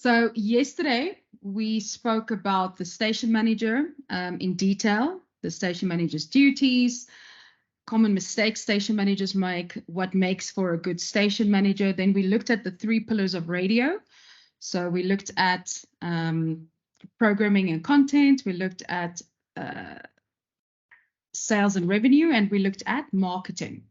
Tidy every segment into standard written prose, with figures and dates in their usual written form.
So yesterday we spoke about the station manager in detail, the station manager's duties, common mistakes station managers make, what makes for a good station manager. Then we looked at the 3 pillars of radio. So we looked at programming and content, we looked at sales and revenue, and we looked at marketing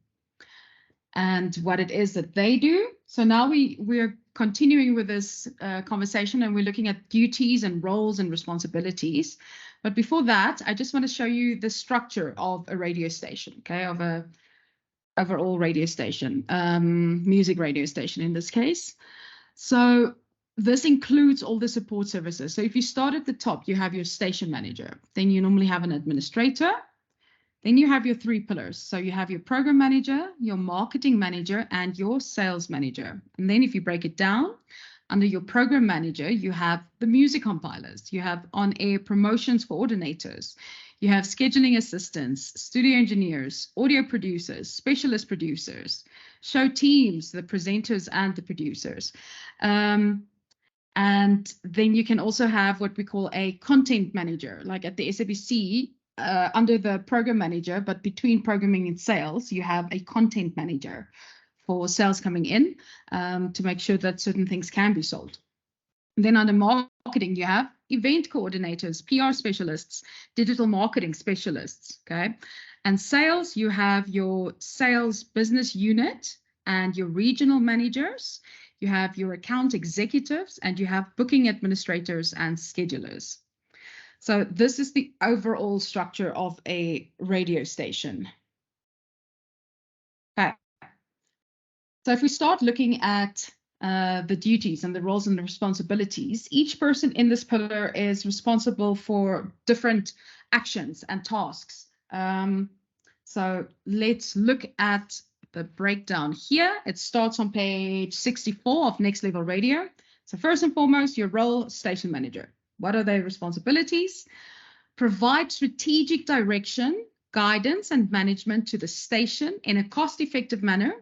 and what it is that they do. So now we're continuing with this conversation, and we're looking at duties and roles and responsibilities. But before that, I just want to show you the structure of a radio station, okay, of a overall radio station, music radio station in this case. So this includes all the support services. So if you start at the top, you have your station manager. Then you normally have an administrator. Then you have your 3 pillars. So you have your program manager, your marketing manager, and your sales manager. And then if you break it down, under your program manager, you have the music compilers, you have on-air promotions coordinators, you have scheduling assistants, studio engineers, audio producers, specialist producers, show teams, the presenters and the producers. And then you can also have what we call a content manager, like at the SABC, under the program manager, but between programming and sales, you have a content manager for sales coming in to make sure that certain things can be sold. And then under marketing, you have event coordinators, PR specialists, digital marketing specialists, okay? And sales, you have your sales business unit and your regional managers. You have your account executives, and you have booking administrators and schedulers. So this is the overall structure of a radio station. Okay. So if we start looking at the duties and the roles and the responsibilities, each person in this pillar is responsible for different actions and tasks. So let's look at the breakdown here. It starts on page 64 of Next Level Radio. So first and foremost, your role, station manager. What are their responsibilities? Provide strategic direction, guidance, and management to the station in a cost-effective manner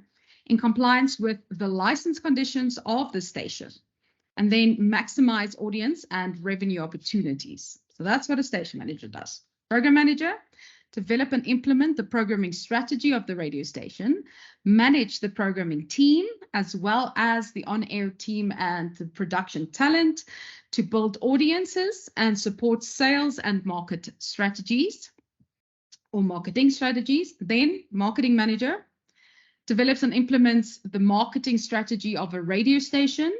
in compliance with the license conditions of the station, and then maximize audience and revenue opportunities. So that's what a station manager does. Program manager, develop and implement the programming strategy of the radio station, manage the programming team, as well as the on-air team and the production talent to build audiences and support sales and market strategies or marketing strategies. Then marketing manager develops and implements the marketing strategy of a radio station,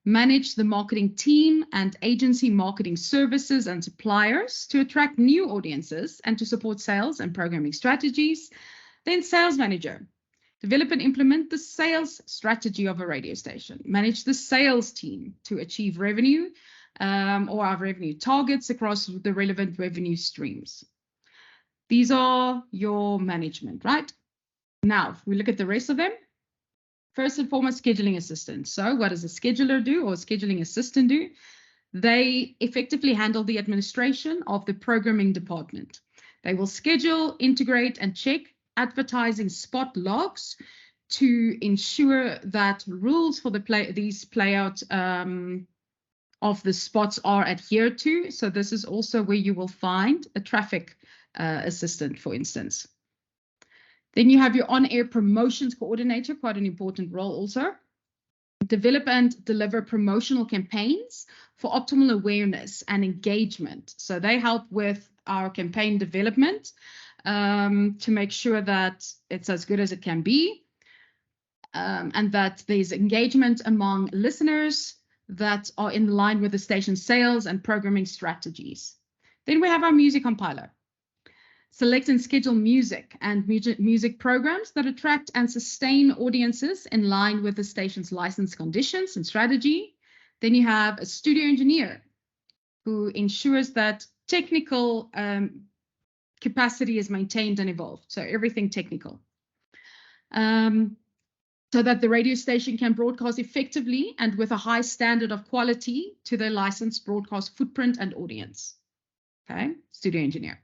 manage the marketing team and agency marketing services and suppliers to attract new audiences and to support sales and programming strategies. Then sales manager, develop and implement the sales strategy of a radio station, manage the sales team to achieve revenue or our revenue targets across the relevant revenue streams. These are your management, right? Now, if we look at the rest of them, first and foremost, scheduling assistant. So what does a scheduler do or a scheduling assistant do? They effectively handle the administration of the programming department. They will schedule, integrate, and check advertising spot logs to ensure that rules for these playout of the spots are adhered to. So this is also where you will find a traffic assistant, for instance. Then you have your on-air promotions coordinator, quite an important role also. Develop and deliver promotional campaigns for optimal awareness and engagement. So they help with our campaign development to make sure that it's as good as it can be and that there's engagement among listeners that are in line with the station's sales and programming strategies. Then we have our music compiler. Select and schedule music and music programs that attract and sustain audiences in line with the station's license conditions and strategy. Then you have a studio engineer who ensures that technical capacity is maintained and evolved. So everything technical. So that the radio station can broadcast effectively and with a high standard of quality to their licensed broadcast footprint and audience. Okay, studio engineer.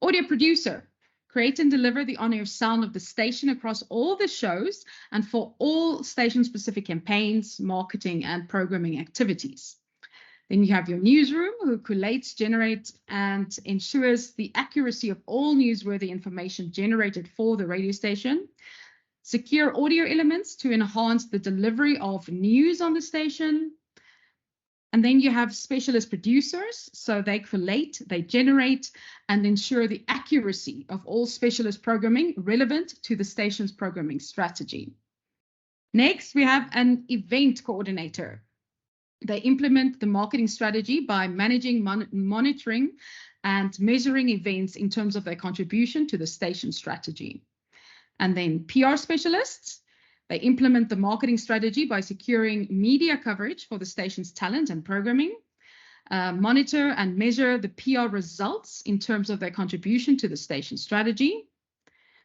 Audio producer, create and deliver the on-air sound of the station across all the shows and for all station-specific campaigns, marketing, and programming activities. Then you have your newsroom, who collates, generates, and ensures the accuracy of all newsworthy information generated for the radio station. Secure audio elements to enhance the delivery of news on the station. And then you have specialist producers, so they collate, they generate, and ensure the accuracy of all specialist programming relevant to the station's programming strategy. Next, we have an event coordinator. They implement the marketing strategy by managing, monitoring, and measuring events in terms of their contribution to the station strategy. And then PR specialists, they implement the marketing strategy by securing media coverage for the station's talent and programming, monitor and measure the PR results in terms of their contribution to the station strategy.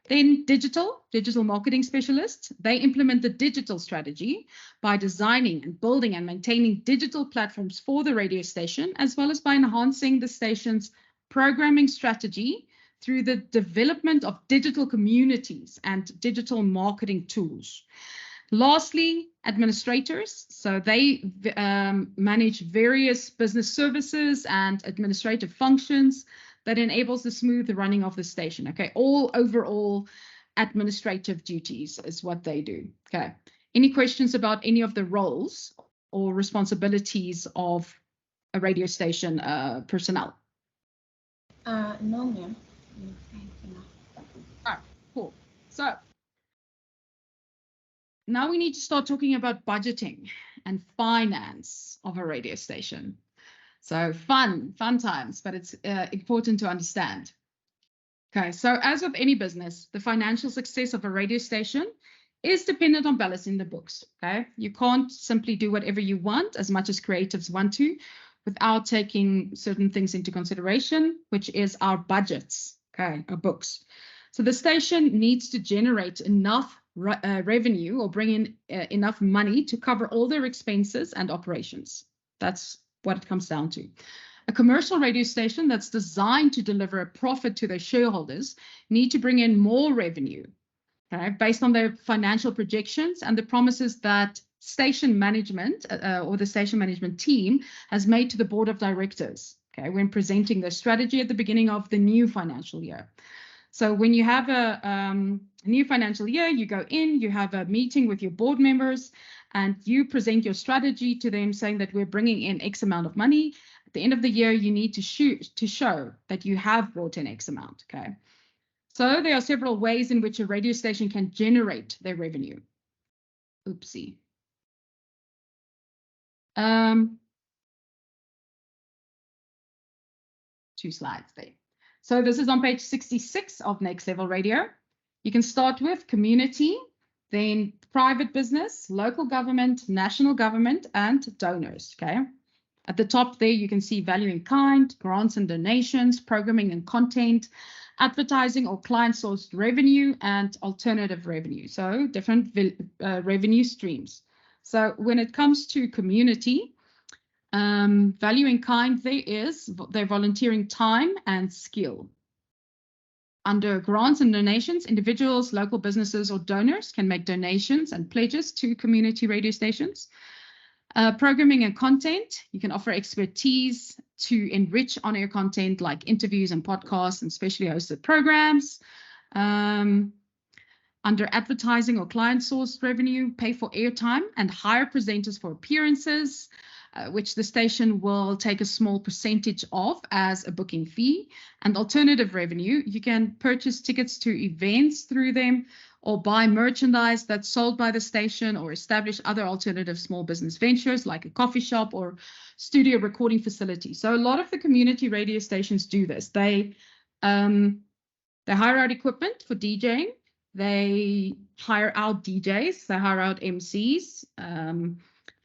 Then digital marketing specialists, they implement the digital strategy by designing and building and maintaining digital platforms for the radio station, as well as by enhancing the station's programming strategy through the development of digital communities and digital marketing tools. Lastly, administrators. So they manage various business services and administrative functions that enables the smooth running of the station. Okay, all overall administrative duties is what they do. Okay, any questions about any of the roles or responsibilities of a radio station personnel? No, ma'am. All right, cool. So now we need to start talking about budgeting and finance of a radio station. So fun times, but it's important to understand. Okay, so as with any business, the financial success of a radio station is dependent on balancing the books. Okay, you can't simply do whatever you want, as much as creatives want to, without taking certain things into consideration, which is our budgets, okay, our books. So the station needs to generate enough revenue or bring in enough money to cover all their expenses and operations. That's what it comes down to. A commercial radio station that's designed to deliver a profit to their shareholders need to bring in more revenue, okay, based on their financial projections and the promises that station management or the station management team has made to the board of directors, okay, when presenting their strategy at the beginning of the new financial year. So when you have a new financial year, you go in, you have a meeting with your board members, and you present your strategy to them saying that we're bringing in X amount of money. At the end of the year, you need to show that you have brought in X amount, okay? So there are several ways in which a radio station can generate their revenue. Oopsie. 2 slides there. So this is on page 66 of Next Level Radio. You can start with community, then private business, local government, national government, and donors, okay? At the top there, you can see value in kind, grants and donations, programming and content, advertising or client-sourced revenue, and alternative revenue. So different revenue streams. So when it comes to community, value in kind, they're volunteering time and skill. Under grants and donations, individuals, local businesses, or donors can make donations and pledges to community radio stations. Programming and content, you can offer expertise to enrich on-air content like interviews and podcasts and specially hosted programs. Under advertising or client-sourced revenue, pay for airtime and hire presenters for appearances, which the station will take a small percentage of as a booking fee. And alternative revenue, you can purchase tickets to events through them or buy merchandise that's sold by the station or establish other alternative small business ventures like a coffee shop or studio recording facility. So a lot of the community radio stations do this. They hire out equipment for DJing. They hire out DJs. They hire out MCs.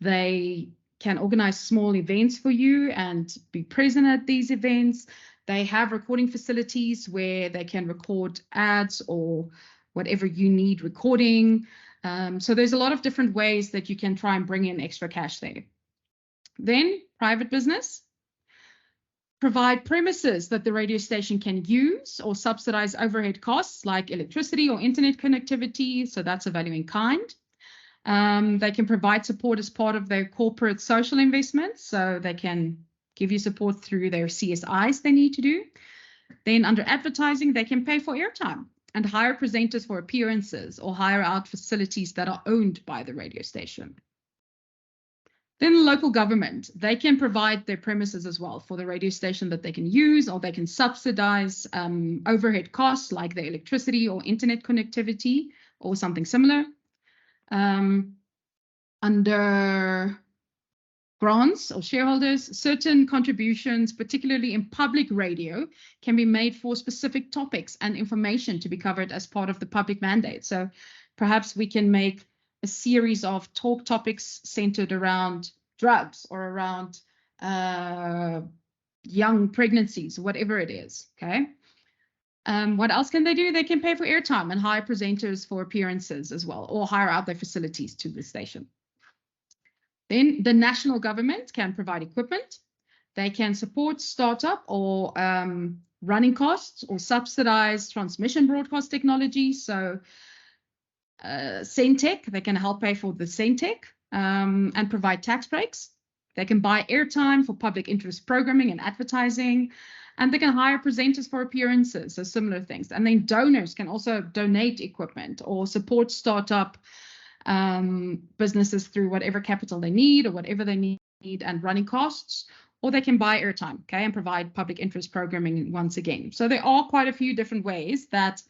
They can organize small events for you and be present at these events. They have recording facilities where they can record ads or whatever you need recording. So there's a lot of different ways that you can try and bring in extra cash there. Then private business. Provide premises that the radio station can use or subsidize overhead costs like electricity or internet connectivity. So that's a value in kind. They can provide support as part of their corporate social investments, so they can give you support through their CSIs they need to do. Then under advertising, they can pay for airtime and hire presenters for appearances or hire out facilities that are owned by the radio station. Then local government, they can provide their premises as well for the radio station that they can use, or they can subsidize overhead costs like the electricity or internet connectivity or something similar. Under grants or shareholders, certain contributions, particularly in public radio, can be made for specific topics and information to be covered as part of the public mandate. So perhaps we can make a series of talk topics centered around drugs or around young pregnancies, whatever it is, okay? What else can they do? They can pay for airtime and hire presenters for appearances as well, or hire out their facilities to the station. Then the national government can provide equipment. They can support startup or running costs or subsidize transmission broadcast technology. So Centec, they can help pay for the Centec and provide tax breaks. They can buy airtime for public interest programming and advertising, and they can hire presenters for appearances, so similar things. And then donors can also donate equipment or support startup businesses through whatever capital they need or whatever they need and running costs, or they can buy airtime, okay, and provide public interest programming once again. So there are quite a few different ways that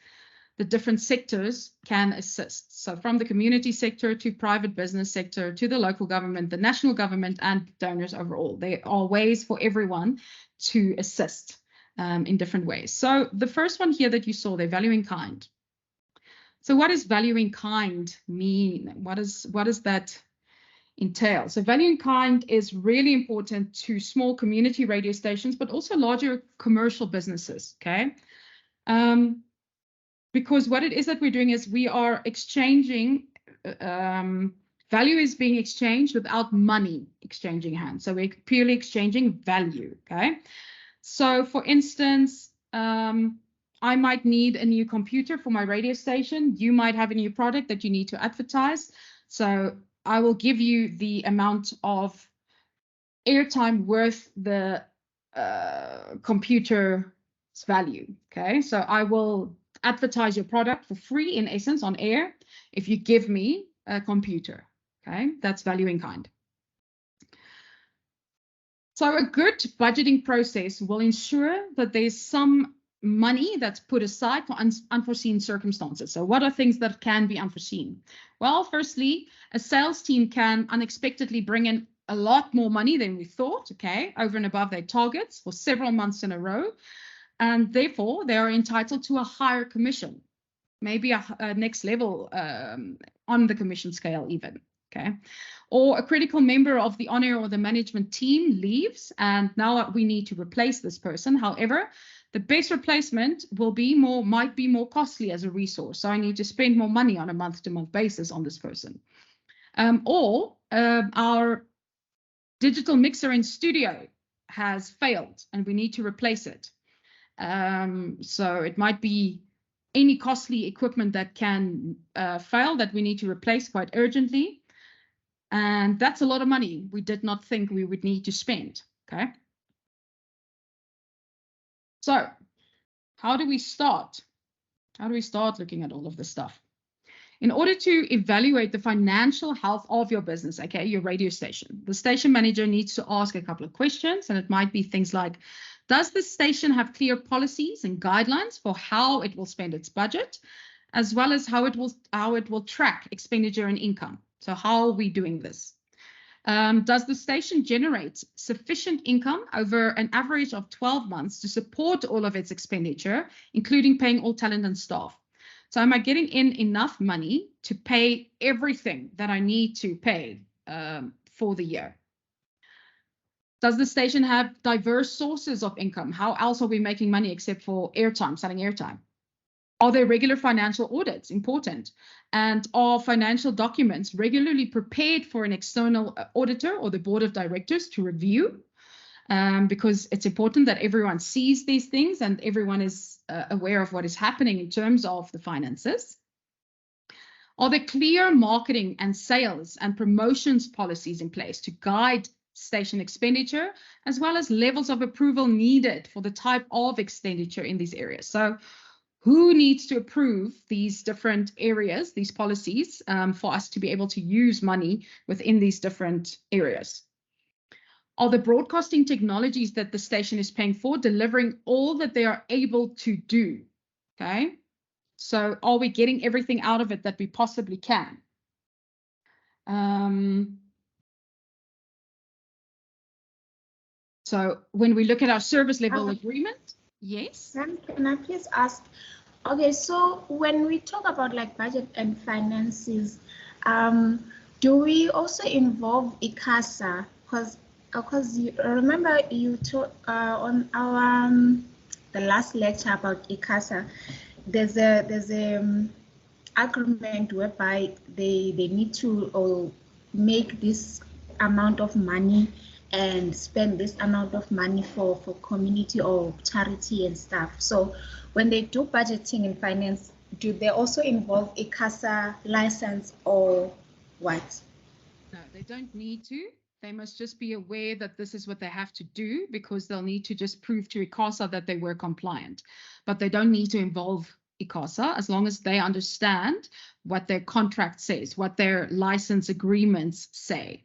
the different sectors can assist. So from the community sector to private business sector to the local government, the national government, and donors overall. There are ways for everyone to assist in different ways. So the first one here that you saw, they're value in kind. So what does value in kind mean? What does that entail? So value in kind is really important to small community radio stations, but also larger commercial businesses, okay? Because what it is that we're doing is we are exchanging, value is being exchanged without money exchanging hands. So we're purely exchanging value, okay? So for instance, I might need a new computer for my radio station. You might have a new product that you need to advertise. So I will give you the amount of airtime worth the computer's value, okay? So I will advertise your product for free, in essence, on air, if you give me a computer, okay? That's value in kind. So a good budgeting process will ensure that there's some money that's put aside for unforeseen circumstances. So what are things that can be unforeseen? Well, firstly, a sales team can unexpectedly bring in a lot more money than we thought, okay, over and above their targets for several months in a row. And therefore, they are entitled to a higher commission, maybe a next level on the commission scale even, okay? Or a critical member of the on-air or the management team leaves, and now we need to replace this person. However, the best replacement might be more costly as a resource. So I need to spend more money on a month-to-month basis on this person. Or our digital mixer in studio has failed and we need to replace it. So it might be any costly equipment that can fail that we need to replace quite urgently. And that's a lot of money we did not think we would need to spend, okay? So how do we start? How do we start looking at all of this stuff? In order to evaluate the financial health of your business, okay, your radio station, the station manager needs to ask a couple of questions, and it might be things like, does the station have clear policies and guidelines for how it will spend its budget, as well as how it will track expenditure and income? So how are we doing this? Does the station generate sufficient income over an average of 12 months to support all of its expenditure, including paying all talent and staff? So am I getting in enough money to pay everything that I need to pay for the year? Does the station have diverse sources of income? How else are we making money except for airtime, selling airtime? Are there regular financial audits? Important. And are financial documents regularly prepared for an external auditor or the board of directors to review? Because it's important that everyone sees these things and everyone is aware of what is happening in terms of the finances. Are there clear marketing and sales and promotions policies in place to guide station expenditure, as well as levels of approval needed for the type of expenditure in these areas? So who needs to approve these different areas, these policies, for us to be able to use money within these different areas? Are the broadcasting technologies that the station is paying for delivering all that they are able to do? Okay, so are we getting everything out of it that we possibly can? So when we look at our service level agreement, yes? Can I please ask, okay, so when we talk about like budget and finances, do we also involve ICASA? Because you remember you taught on our the last lecture about ICASA, there's a agreement whereby they need to make this amount of money and spend this amount of money for community or charity and stuff. So when they do budgeting and finance, do they also involve a CASA license or what? No, they don't need to. They must just be aware that this is what they have to do, because they'll need to just prove to ICASA that they were compliant. But they don't need to involve ICASA as long as they understand what their contract says, what their license agreements say.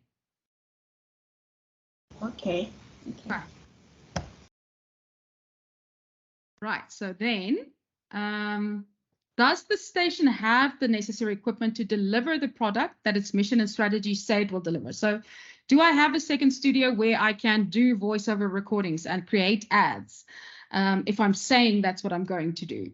Okay. Right, so then, does the station have the necessary equipment to deliver the product that its mission and strategy say it will deliver? So do I have a second studio where I can do voiceover recordings and create ads if I'm saying that's what I'm going to do?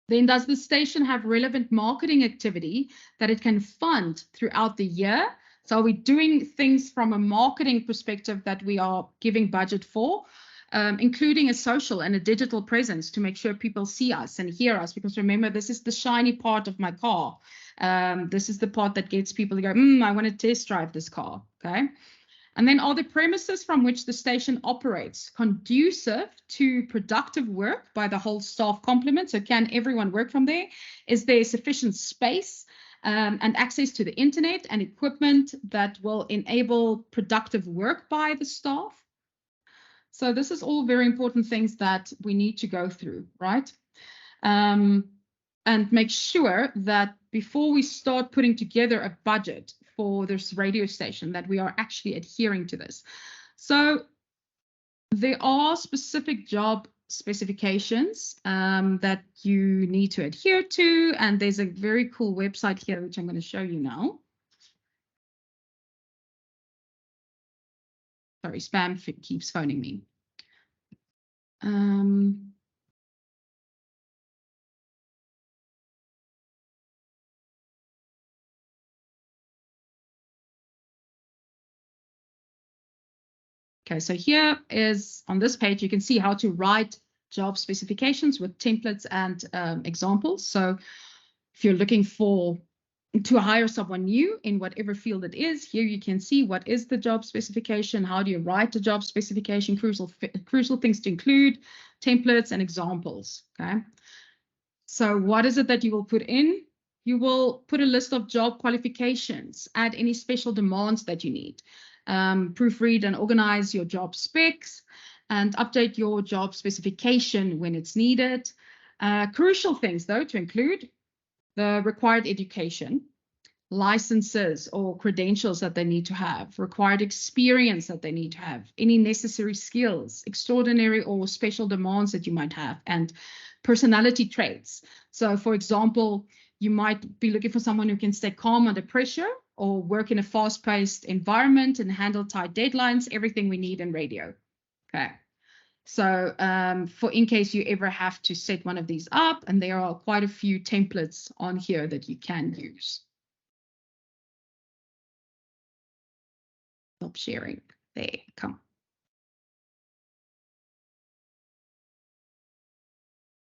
Then does the station have relevant marketing activity that it can fund throughout the year? So are we doing things from a marketing perspective that we are giving budget for? Including a social and a digital presence to make sure people see us and hear us, because remember, this is the shiny part of my car. This is the part that gets people to go, I want to test drive this car, okay? And then are the premises from which the station operates conducive to productive work by the whole staff complement? So can everyone work from there? Is there sufficient space and access to the internet and equipment that will enable productive work by the staff? So this is all very important things that we need to go through, right? And make sure that before we start putting together a budget for this radio station, that we are actually adhering to this. So there are specific job specifications that you need to adhere to, and there's a very cool website here, which I'm going to show you now. Sorry, spam keeps phoning me. Okay, so here is on this page, you can see how to write job specifications with templates and examples. So if you're looking to hire someone new in whatever field it is, here you can see what is the job specification, how do you write a job specification, crucial things to include, templates and examples, okay? So what is it that you will put in? You will put a list of job qualifications, add any special demands that you need. Proofread and organize your job specs, and update your job specification when it's needed. Crucial things, though, to include the required education, licenses or credentials that they need to have, required experience that they need to have, any necessary skills, extraordinary or special demands that you might have, and personality traits. So, for example, you might be looking for someone who can stay calm under pressure or work in a fast-paced environment and handle tight deadlines, everything we need in radio. Okay. So for in case you ever have to set one of these up, and there are quite a few templates on here that you can use. Stop sharing. There, come.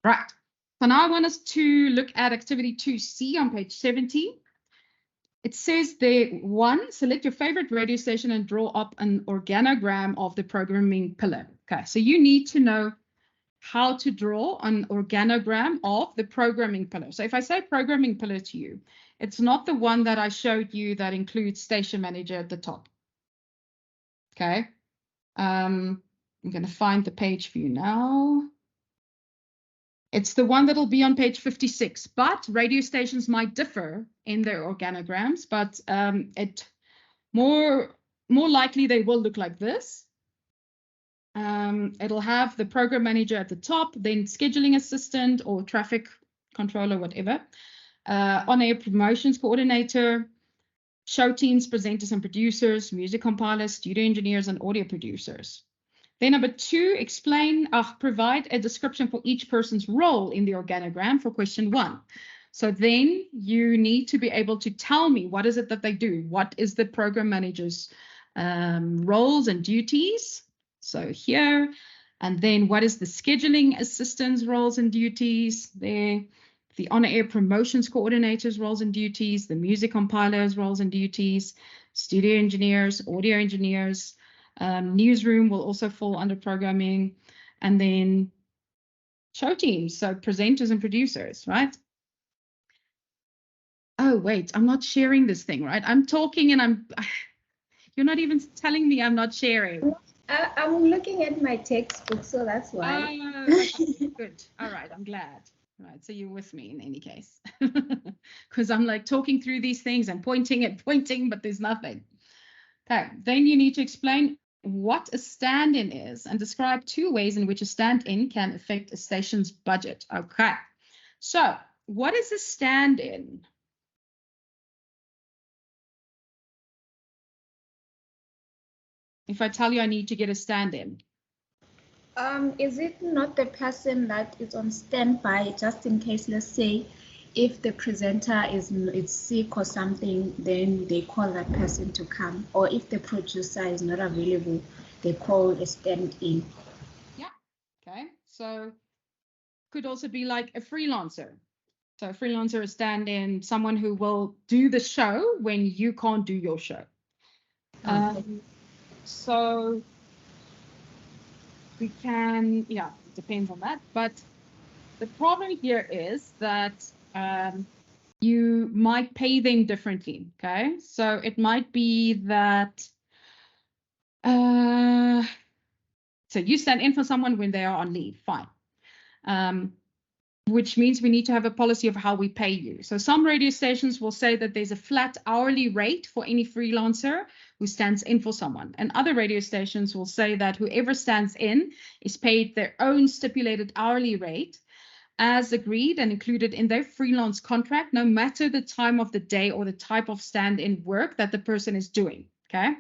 Right. So now I want us to look at activity 2C on page 70. It says there, 1, select your favorite radio station and draw up an organogram of the programming pillar. Okay, so you need to know how to draw an organogram of the programming pillar. So if I say programming pillar to you, It's not the one that I showed you that includes station manager at the top. Okay. I'm going to find the page for you now. It's the one that'll be on page 56, but radio stations might differ in their organograms, but it more likely they will look like this. It'll have the program manager at the top, then scheduling assistant or traffic controller, whatever, on-air promotions coordinator, show teams, presenters and producers, music compilers, studio engineers, and audio producers. Then number 2, provide a description for each person's role in the organogram for question 1. So then you need to be able to tell me what is it that they do? What is the program manager's roles and duties? So here, and then what is the scheduling assistant's roles and duties there? The on-air promotions coordinators' roles and duties, the music compilers' roles and duties, studio engineers, audio engineers, newsroom will also fall under programming, and then show teams, so presenters and producers, right? Oh, wait, I'm not sharing this thing, right? I'm talking and you're not even telling me I'm not sharing. I'm looking at my textbook, so that's why. Okay, good. All right, I'm glad. Right, so you're with me in any case, because I'm like talking through these things and pointing, but there's nothing. Okay, then you need to explain what a stand-in is and describe 2 ways in which a stand-in can affect a station's budget. Okay, so what is a stand-in? If I tell you I need to get a stand-in. Is it not the person that is on standby just in case, let's say, if the presenter is sick or something, then they call that person to come, or if the producer is not available, they call a stand-in. Yeah, okay, so could also be like a freelancer. So a freelancer is stand-in, someone who will do the show when you can't do your show. Okay. So we can, yeah, it depends on that. But the problem here is that you might pay them differently, okay? So it might be that, so you stand in for someone when they are on leave, fine. Which means we need to have a policy of how we pay you. So some radio stations will say that there's a flat hourly rate for any freelancer who stands in for someone. And other radio stations will say that whoever stands in is paid their own stipulated hourly rate as agreed and included in their freelance contract, no matter the time of the day or the type of stand-in work that the person is doing, okay?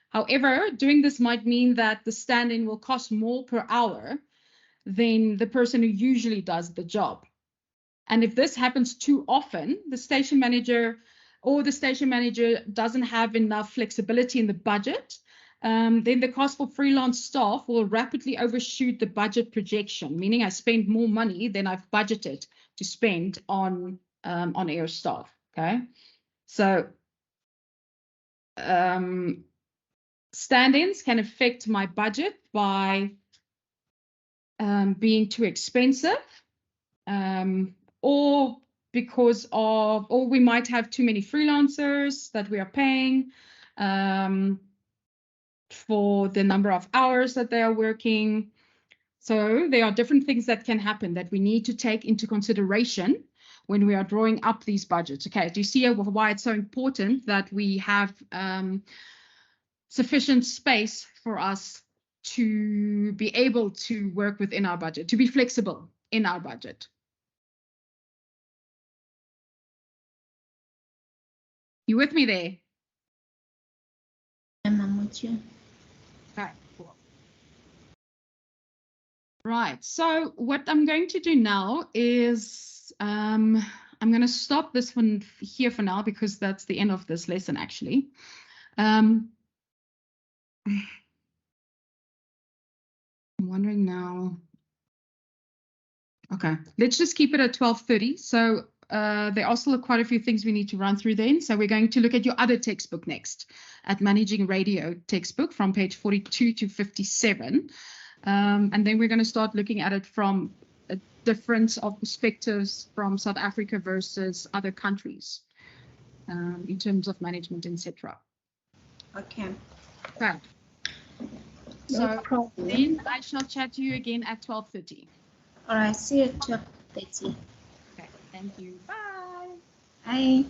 However, doing this might mean that the stand-in will cost more per hour than the person who usually does the job. And if this happens too often, the station manager doesn't have enough flexibility in the budget, then the cost for freelance staff will rapidly overshoot the budget projection, meaning I spend more money than I've budgeted to spend on air staff, okay? So stand-ins can affect my budget by being too expensive, or we might have too many freelancers that we are paying for the number of hours that they are working. So there are different things that can happen that we need to take into consideration when we are drawing up these budgets. Okay, do you see why it's so important that we have sufficient space for us to be able to work within our budget, to be flexible in our budget? You with me there? I'm with you. Okay, cool. Right, so what I'm going to do now is I'm going to stop this one here for now because that's the end of this lesson actually. I'm wondering now. Okay, let's just keep it at 12:30. So there are still quite a few things we need to run through then. So we're going to look at your other textbook next, at Managing Radio textbook from page 42 to 57. And then we're going to start looking at it from a difference of perspectives from South Africa versus other countries. in terms of management, etc. Okay. Right. No So problem. then I shall chat to you again at 12:30. All right. See you at 12:30. Okay. Thank you. Bye. Bye.